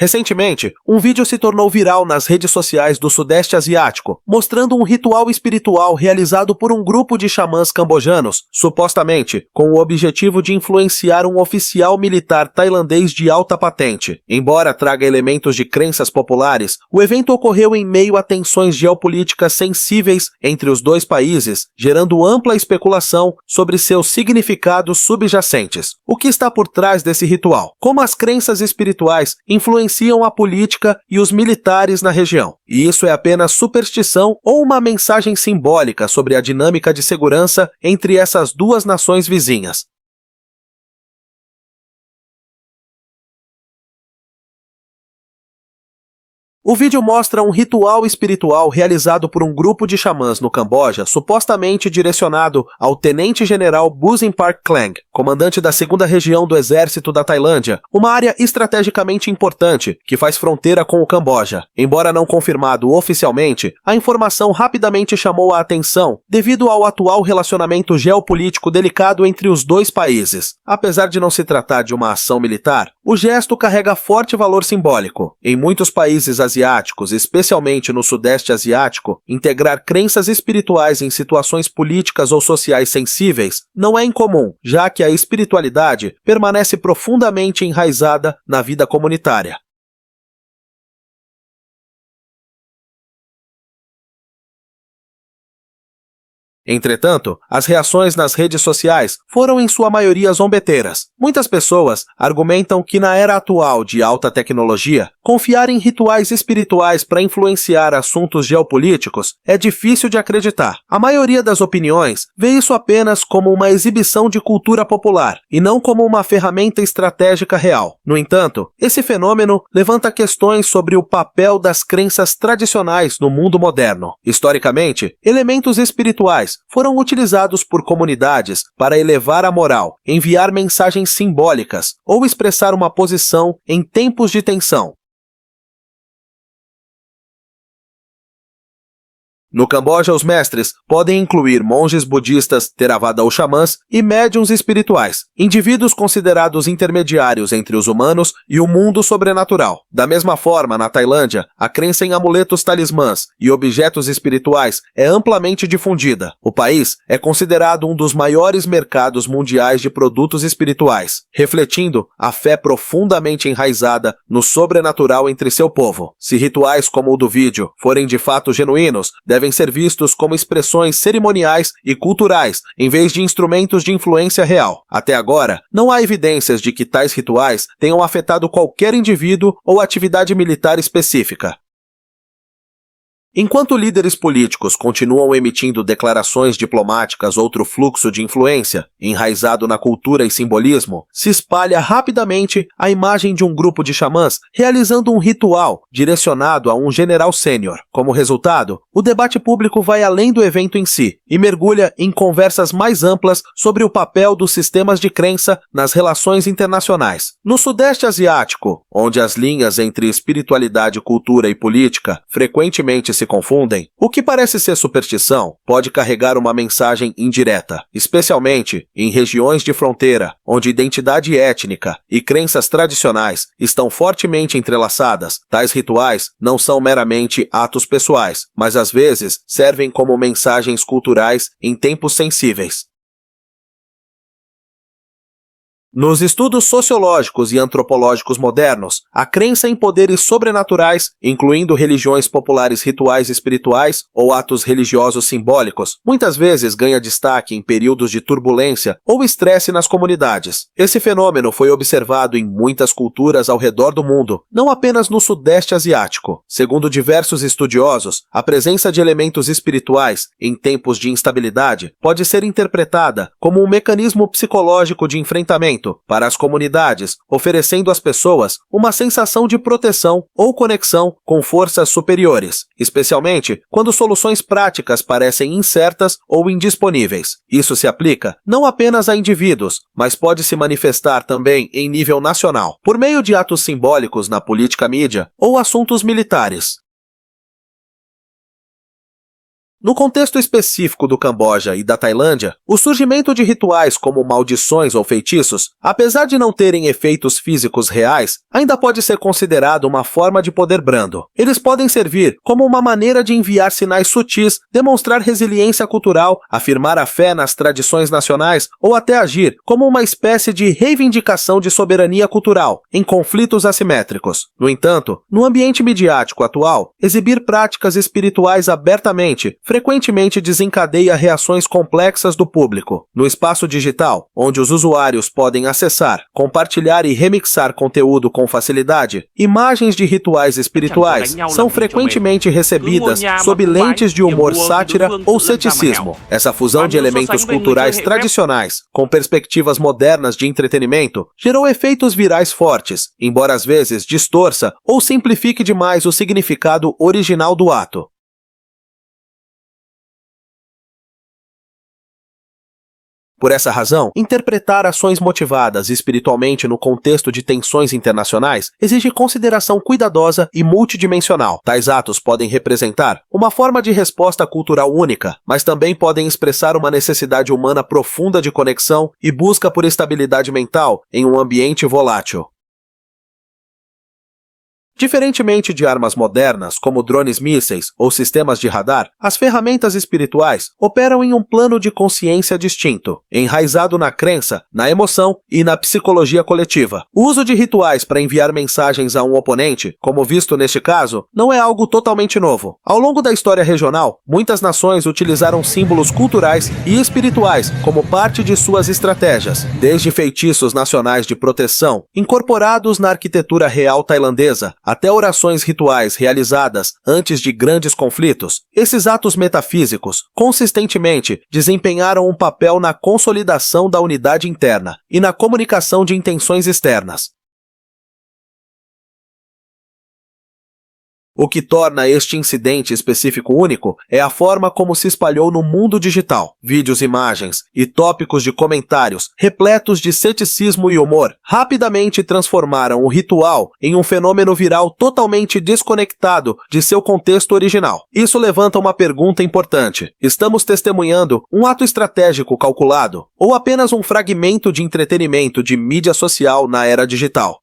Recentemente, um vídeo se tornou viral nas redes sociais do Sudeste Asiático, mostrando um ritual espiritual realizado por um grupo de xamãs cambojanos, supostamente com o objetivo de influenciar um oficial militar tailandês de alta patente. Embora traga elementos de crenças populares, o evento ocorreu em meio a tensões geopolíticas sensíveis entre os dois países, gerando ampla especulação sobre seus significados subjacentes. O que está por trás desse ritual? Como as crenças espirituais influenciam a política e os militares na região. E isso é apenas superstição ou uma mensagem simbólica sobre a dinâmica de segurança entre essas duas nações vizinhas. O vídeo mostra um ritual espiritual realizado por um grupo de xamãs no Camboja, supostamente direcionado ao tenente-general Busin Park Klang, comandante da 2ª Região do Exército da Tailândia, uma área estrategicamente importante que faz fronteira com o Camboja. Embora não confirmado oficialmente, a informação rapidamente chamou a atenção devido ao atual relacionamento geopolítico delicado entre os dois países. Apesar de não se tratar de uma ação militar, o gesto carrega forte valor simbólico. Em muitos países asiáticos, especialmente no Sudeste Asiático, integrar crenças espirituais em situações políticas ou sociais sensíveis não é incomum, já que a espiritualidade permanece profundamente enraizada na vida comunitária. Entretanto, as reações nas redes sociais foram em sua maioria zombeteiras. Muitas pessoas argumentam que na era atual de alta tecnologia, confiar em rituais espirituais para influenciar assuntos geopolíticos é difícil de acreditar. A maioria das opiniões vê isso apenas como uma exibição de cultura popular e não como uma ferramenta estratégica real. No entanto, esse fenômeno levanta questões sobre o papel das crenças tradicionais no mundo moderno. Historicamente, elementos espirituais foram utilizados por comunidades para elevar a moral, enviar mensagens simbólicas ou expressar uma posição em tempos de tensão. No Camboja, os mestres podem incluir monges budistas, theravada ou xamãs e médiuns espirituais, indivíduos considerados intermediários entre os humanos e o mundo sobrenatural. Da mesma forma, na Tailândia, a crença em amuletos talismãs e objetos espirituais é amplamente difundida. O país é considerado um dos maiores mercados mundiais de produtos espirituais, refletindo a fé profundamente enraizada no sobrenatural entre seu povo. Se rituais como o do vídeo forem de fato genuínos, devem ser vistos como expressões cerimoniais e culturais, em vez de instrumentos de influência real. Até agora, não há evidências de que tais rituais tenham afetado qualquer indivíduo ou atividade militar específica. Enquanto líderes políticos continuam emitindo declarações diplomáticas, outro fluxo de influência, enraizado na cultura e simbolismo, se espalha rapidamente a imagem de um grupo de xamãs realizando um ritual direcionado a um general sênior. Como resultado, o debate público vai além do evento em si e mergulha em conversas mais amplas sobre o papel dos sistemas de crença nas relações internacionais. No Sudeste Asiático, onde as linhas entre espiritualidade, cultura e política frequentemente se confundem, o que parece ser superstição pode carregar uma mensagem indireta, especialmente em regiões de fronteira, onde identidade étnica e crenças tradicionais estão fortemente entrelaçadas. Tais rituais não são meramente atos pessoais, mas às vezes servem como mensagens culturais em tempos sensíveis. Nos estudos sociológicos e antropológicos modernos, a crença em poderes sobrenaturais, incluindo religiões populares, rituais espirituais ou atos religiosos simbólicos, muitas vezes ganha destaque em períodos de turbulência ou estresse nas comunidades. Esse fenômeno foi observado em muitas culturas ao redor do mundo, não apenas no Sudeste Asiático. Segundo diversos estudiosos, a presença de elementos espirituais em tempos de instabilidade pode ser interpretada como um mecanismo psicológico de enfrentamento para as comunidades, oferecendo às pessoas uma sensação de proteção ou conexão com forças superiores, especialmente quando soluções práticas parecem incertas ou indisponíveis. Isso se aplica não apenas a indivíduos, mas pode se manifestar também em nível nacional, por meio de atos simbólicos na política mídia ou assuntos militares. No contexto específico do Camboja e da Tailândia, o surgimento de rituais como maldições ou feitiços, apesar de não terem efeitos físicos reais, ainda pode ser considerado uma forma de poder brando. Eles podem servir como uma maneira de enviar sinais sutis, demonstrar resiliência cultural, afirmar a fé nas tradições nacionais ou até agir como uma espécie de reivindicação de soberania cultural em conflitos assimétricos. No entanto, no ambiente midiático atual, exibir práticas espirituais abertamente frequentemente desencadeia reações complexas do público. No espaço digital, onde os usuários podem acessar, compartilhar e remixar conteúdo com facilidade, imagens de rituais espirituais são frequentemente recebidas sob lentes de humor sátira ou ceticismo. Essa fusão de elementos culturais tradicionais com perspectivas modernas de entretenimento gerou efeitos virais fortes, embora às vezes distorça ou simplifique demais o significado original do ato. Por essa razão, interpretar ações motivadas espiritualmente no contexto de tensões internacionais exige consideração cuidadosa e multidimensional. Tais atos podem representar uma forma de resposta cultural única, mas também podem expressar uma necessidade humana profunda de conexão e busca por estabilidade mental em um ambiente volátil. Diferentemente de armas modernas, como drones mísseis ou sistemas de radar, as ferramentas espirituais operam em um plano de consciência distinto, enraizado na crença, na emoção e na psicologia coletiva. O uso de rituais para enviar mensagens a um oponente, como visto neste caso, não é algo totalmente novo. Ao longo da história regional, muitas nações utilizaram símbolos culturais e espirituais como parte de suas estratégias, desde feitiços nacionais de proteção, incorporados na arquitetura real tailandesa, até orações rituais realizadas antes de grandes conflitos. Esses atos metafísicos consistentemente desempenharam um papel na consolidação da unidade interna e na comunicação de intenções externas. O que torna este incidente específico único é a forma como se espalhou no mundo digital. Vídeos, imagens e tópicos de comentários repletos de ceticismo e humor rapidamente transformaram o ritual em um fenômeno viral totalmente desconectado de seu contexto original. Isso levanta uma pergunta importante. Estamos testemunhando um ato estratégico calculado ou apenas um fragmento de entretenimento de mídia social na era digital?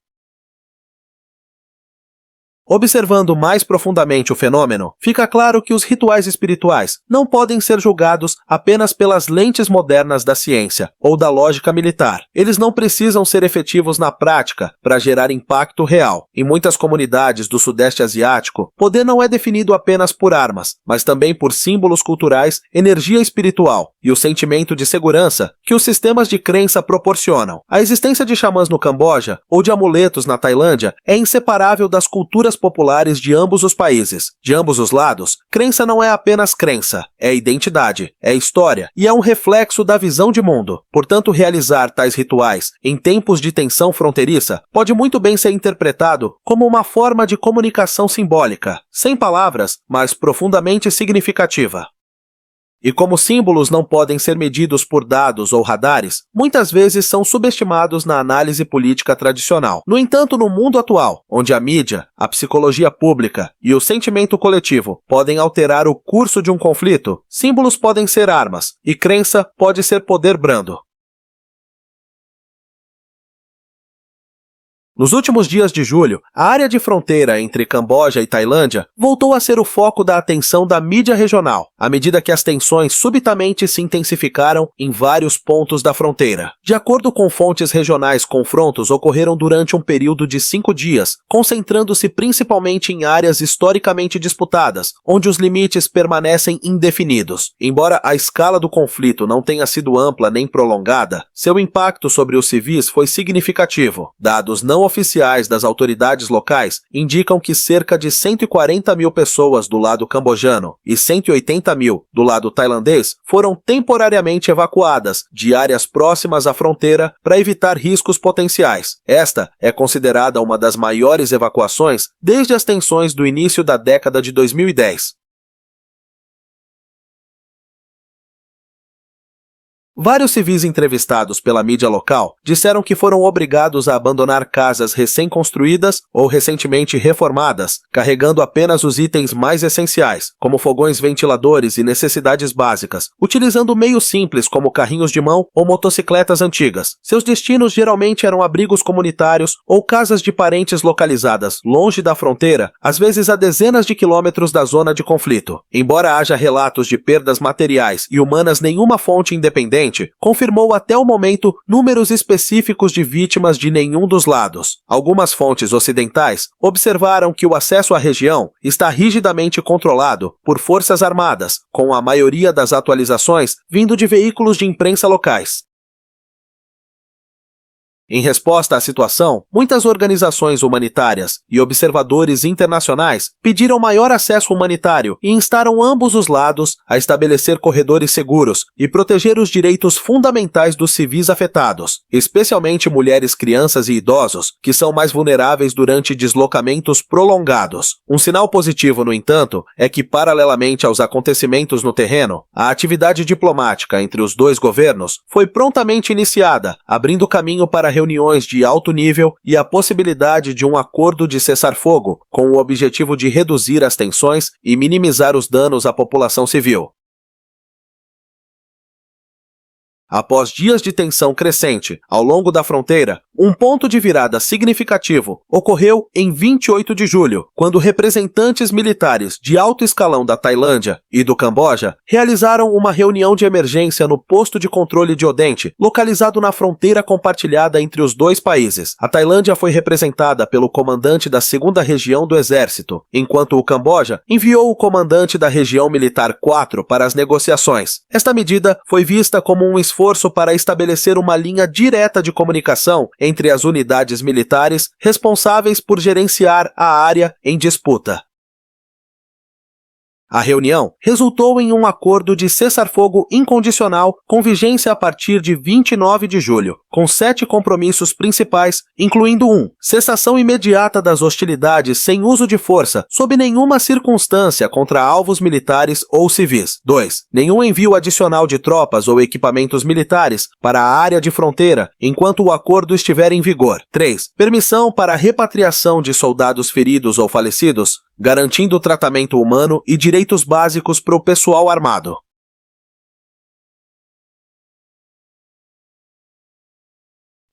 Observando mais profundamente o fenômeno, fica claro que os rituais espirituais não podem ser julgados apenas pelas lentes modernas da ciência ou da lógica militar. Eles não precisam ser efetivos na prática para gerar impacto real. Em muitas comunidades do Sudeste Asiático, poder não é definido apenas por armas, mas também por símbolos culturais, energia espiritual e o sentimento de segurança que os sistemas de crença proporcionam. A existência de xamãs no Camboja ou de amuletos na Tailândia é inseparável das culturas populares de ambos os países. De ambos os lados, crença não é apenas crença, é identidade, é história e é um reflexo da visão de mundo. Portanto, realizar tais rituais em tempos de tensão fronteiriça pode muito bem ser interpretado como uma forma de comunicação simbólica, sem palavras, mas profundamente significativa. E como símbolos não podem ser medidos por dados ou radares, muitas vezes são subestimados na análise política tradicional. No entanto, no mundo atual, onde a mídia, a psicologia pública e o sentimento coletivo podem alterar o curso de um conflito, símbolos podem ser armas, e crença pode ser poder brando. Nos últimos dias de julho, a área de fronteira entre Camboja e Tailândia voltou a ser o foco da atenção da mídia regional, à medida que as tensões subitamente se intensificaram em vários pontos da fronteira. De acordo com fontes regionais, confrontos ocorreram durante um período de 5 dias, concentrando-se principalmente em áreas historicamente disputadas, onde os limites permanecem indefinidos. Embora a escala do conflito não tenha sido ampla nem prolongada, seu impacto sobre os civis foi significativo. Dados não oficiais das autoridades locais indicam que cerca de 140 mil pessoas do lado cambojano e 180 mil do lado tailandês foram temporariamente evacuadas de áreas próximas à fronteira para evitar riscos potenciais. Esta é considerada uma das maiores evacuações desde as tensões do início da década de 2010. Vários civis entrevistados pela mídia local disseram que foram obrigados a abandonar casas recém-construídas ou recentemente reformadas, carregando apenas os itens mais essenciais, como fogões ventiladores e necessidades básicas, utilizando meios simples como carrinhos de mão ou motocicletas antigas. Seus destinos geralmente eram abrigos comunitários ou casas de parentes localizadas longe da fronteira, às vezes a dezenas de quilômetros da zona de conflito. Embora haja relatos de perdas materiais e humanas, nenhuma fonte independente confirmou até o momento números específicos de vítimas de nenhum dos lados. Algumas fontes ocidentais observaram que o acesso à região está rigidamente controlado por forças armadas, com a maioria das atualizações vindo de veículos de imprensa locais. Em resposta à situação, muitas organizações humanitárias e observadores internacionais pediram maior acesso humanitário e instaram ambos os lados a estabelecer corredores seguros e proteger os direitos fundamentais dos civis afetados, especialmente mulheres, crianças e idosos, que são mais vulneráveis durante deslocamentos prolongados. Um sinal positivo, no entanto, é que, paralelamente aos acontecimentos no terreno, a atividade diplomática entre os dois governos foi prontamente iniciada, abrindo caminho para reuniões de alto nível e a possibilidade de um acordo de cessar-fogo, com o objetivo de reduzir as tensões e minimizar os danos à população civil. Após dias de tensão crescente ao longo da fronteira, um ponto de virada significativo ocorreu em 28 de julho, quando representantes militares de alto escalão da Tailândia e do Camboja realizaram uma reunião de emergência no posto de controle de Odente, localizado na fronteira compartilhada entre os dois países. A Tailândia foi representada pelo comandante da 2ª Região do Exército, enquanto o Camboja enviou o comandante da Região Militar 4 para as negociações. Esta medida foi vista como um esforço para estabelecer uma linha direta de comunicação entre as unidades militares responsáveis por gerenciar a área em disputa. A reunião resultou em um acordo de cessar-fogo incondicional com vigência a partir de 29 de julho, com 7 compromissos principais, incluindo 1. Cessação imediata das hostilidades sem uso de força, sob nenhuma circunstância contra alvos militares ou civis. 2. Nenhum envio adicional de tropas ou equipamentos militares para a área de fronteira enquanto o acordo estiver em vigor. 3. Permissão para a repatriação de soldados feridos ou falecidos, garantindo tratamento humano e direitos básicos para o pessoal armado.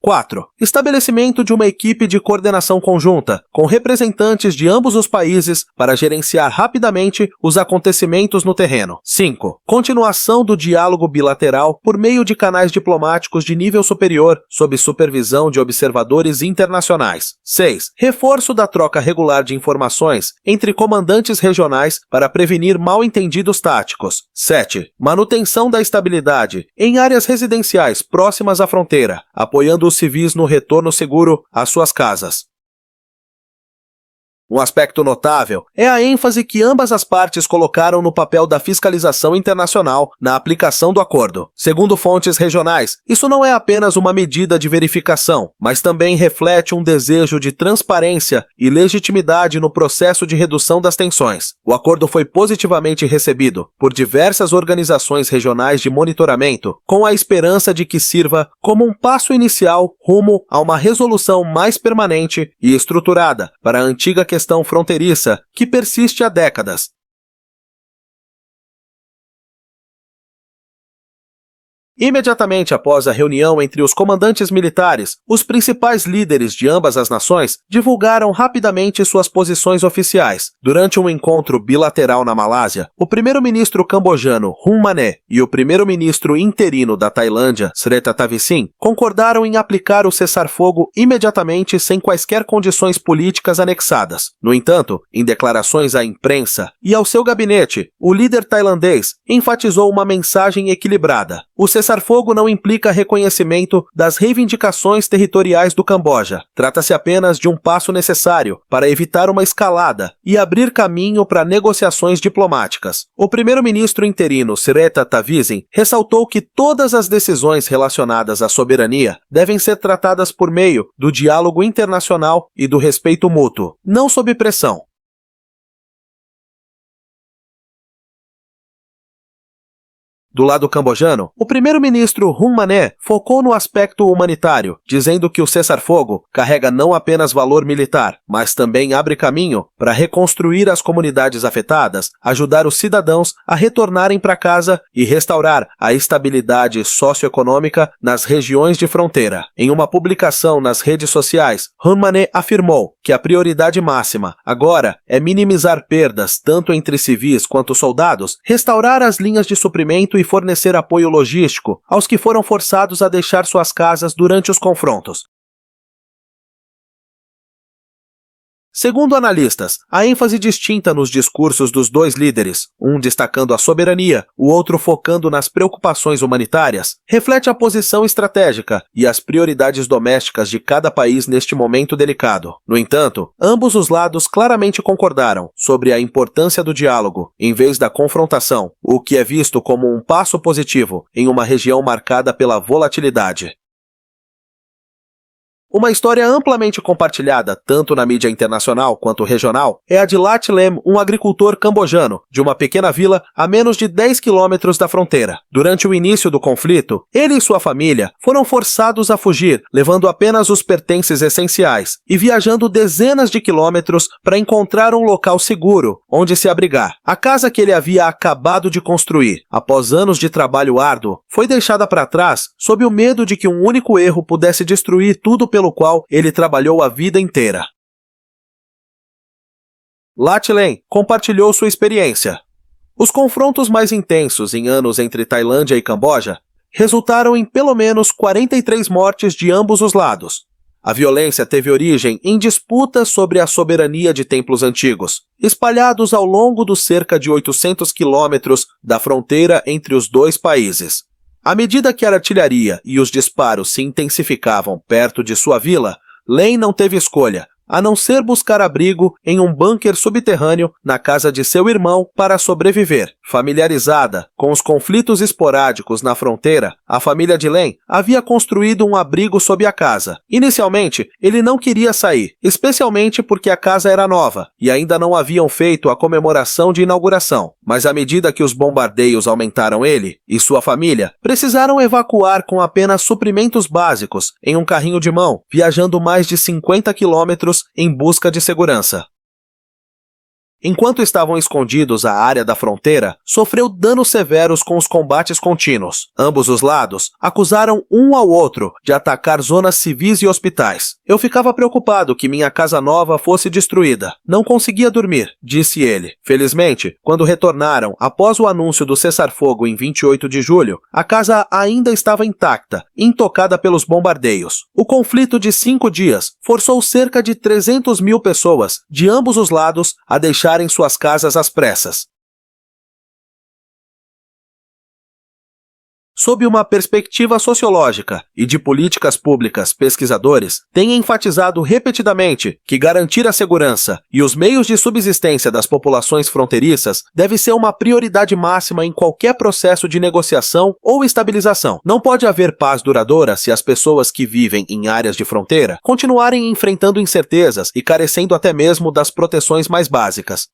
4. Estabelecimento de uma equipe de coordenação conjunta, com representantes de ambos os países para gerenciar rapidamente os acontecimentos no terreno. 5. Continuação do diálogo bilateral por meio de canais diplomáticos de nível superior, sob supervisão de observadores internacionais. 6. Reforço da troca regular de informações entre comandantes regionais para prevenir mal-entendidos táticos. 7. Manutenção da estabilidade em áreas residenciais próximas à fronteira, apoiando os civis no retorno seguro às suas casas. Um aspecto notável é a ênfase que ambas as partes colocaram no papel da fiscalização internacional na aplicação do acordo. Segundo fontes regionais, isso não é apenas uma medida de verificação, mas também reflete um desejo de transparência e legitimidade no processo de redução das tensões. O acordo foi positivamente recebido por diversas organizações regionais de monitoramento, com a esperança de que sirva como um passo inicial rumo a uma resolução mais permanente e estruturada para a antiga questão fronteiriça que persiste há décadas. Imediatamente após a reunião entre os comandantes militares, os principais líderes de ambas as nações divulgaram rapidamente suas posições oficiais. Durante um encontro bilateral na Malásia, o primeiro-ministro cambojano Hun Manet e o primeiro-ministro interino da Tailândia, Srettha Thavisin, concordaram em aplicar o cessar-fogo imediatamente sem quaisquer condições políticas anexadas. No entanto, em declarações à imprensa e ao seu gabinete, o líder tailandês enfatizou uma mensagem equilibrada. O cessar-fogo não implica reconhecimento das reivindicações territoriais do Camboja. Trata-se apenas de um passo necessário para evitar uma escalada e abrir caminho para negociações diplomáticas. O primeiro-ministro interino Srettha Thavisin ressaltou que todas as decisões relacionadas à soberania devem ser tratadas por meio do diálogo internacional e do respeito mútuo, não sob pressão. Do lado cambojano, o primeiro-ministro Hun Manet focou no aspecto humanitário, dizendo que o cessar-fogo carrega não apenas valor militar, mas também abre caminho para reconstruir as comunidades afetadas, ajudar os cidadãos a retornarem para casa e restaurar a estabilidade socioeconômica nas regiões de fronteira. Em uma publicação nas redes sociais, Hun Manet afirmou que a prioridade máxima agora é minimizar perdas tanto entre civis quanto soldados, restaurar as linhas de suprimento e fornecer apoio logístico aos que foram forçados a deixar suas casas durante os confrontos. Segundo analistas, a ênfase distinta nos discursos dos dois líderes, um destacando a soberania, o outro focando nas preocupações humanitárias, reflete a posição estratégica e as prioridades domésticas de cada país neste momento delicado. No entanto, ambos os lados claramente concordaram sobre a importância do diálogo, em vez da confrontação, o que é visto como um passo positivo em uma região marcada pela volatilidade. Uma história amplamente compartilhada, tanto na mídia internacional quanto regional, é a de Lat Lem, um agricultor cambojano, de uma pequena vila a menos de 10 quilômetros da fronteira. Durante o início do conflito, ele e sua família foram forçados a fugir, levando apenas os pertences essenciais e viajando dezenas de quilômetros para encontrar um local seguro onde se abrigar. A casa que ele havia acabado de construir, após anos de trabalho árduo, foi deixada para trás sob o medo de que um único erro pudesse destruir tudo pelo qual ele trabalhou a vida inteira. Lat Lem compartilhou sua experiência. Os confrontos mais intensos em anos entre Tailândia e Camboja resultaram em pelo menos 43 mortes de ambos os lados. A violência teve origem em disputas sobre a soberania de templos antigos, espalhados ao longo dos cerca de 800 quilômetros da fronteira entre os dois países. À medida que a artilharia e os disparos se intensificavam perto de sua vila, Lem não teve escolha, a não ser buscar abrigo em um bunker subterrâneo na casa de seu irmão para sobreviver. Familiarizada com os conflitos esporádicos na fronteira, a família de Lem havia construído um abrigo sob a casa. Inicialmente, ele não queria sair, especialmente porque a casa era nova e ainda não haviam feito a comemoração de inauguração. Mas à medida que os bombardeios aumentaram, ele e sua família precisaram evacuar com apenas suprimentos básicos em um carrinho de mão, viajando mais de 50 quilômetros em busca de segurança. Enquanto estavam escondidos, a área da fronteira sofreu danos severos com os combates contínuos. Ambos os lados acusaram um ao outro de atacar zonas civis e hospitais. Eu ficava preocupado que minha casa nova fosse destruída. Não conseguia dormir, disse ele. Felizmente, quando retornaram após o anúncio do cessar-fogo em 28 de julho, a casa ainda estava intacta, intocada pelos bombardeios. O conflito de 5 dias forçou cerca de 300 mil pessoas de ambos os lados a deixarem suas casas às pressas. Sob uma perspectiva sociológica e de políticas públicas, pesquisadores têm enfatizado repetidamente que garantir a segurança e os meios de subsistência das populações fronteiriças deve ser uma prioridade máxima em qualquer processo de negociação ou estabilização. Não pode haver paz duradoura se as pessoas que vivem em áreas de fronteira continuarem enfrentando incertezas e carecendo até mesmo das proteções mais básicas.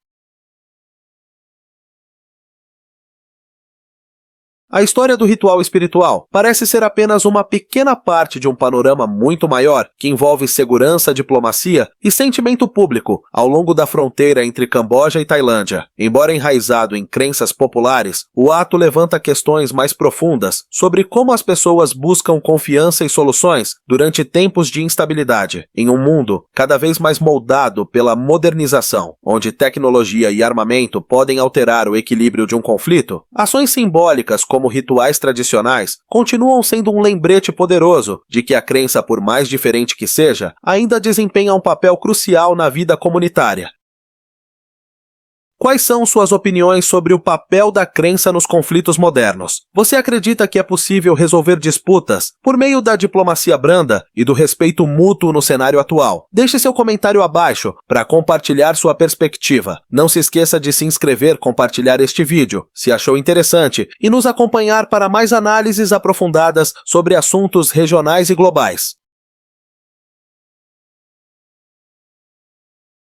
A história do ritual espiritual parece ser apenas uma pequena parte de um panorama muito maior que envolve segurança, diplomacia e sentimento público ao longo da fronteira entre Camboja e Tailândia. Embora enraizado em crenças populares, o ato levanta questões mais profundas sobre como as pessoas buscam confiança e soluções durante tempos de instabilidade, em um mundo cada vez mais moldado pela modernização, onde tecnologia e armamento podem alterar o equilíbrio de um conflito. Ações simbólicas como rituais tradicionais, continuam sendo um lembrete poderoso de que a crença, por mais diferente que seja, ainda desempenha um papel crucial na vida comunitária. Quais são suas opiniões sobre o papel da crença nos conflitos modernos? Você acredita que é possível resolver disputas por meio da diplomacia branda e do respeito mútuo no cenário atual? Deixe seu comentário abaixo para compartilhar sua perspectiva. Não se esqueça de se inscrever, compartilhar este vídeo, se achou interessante, e nos acompanhar para mais análises aprofundadas sobre assuntos regionais e globais.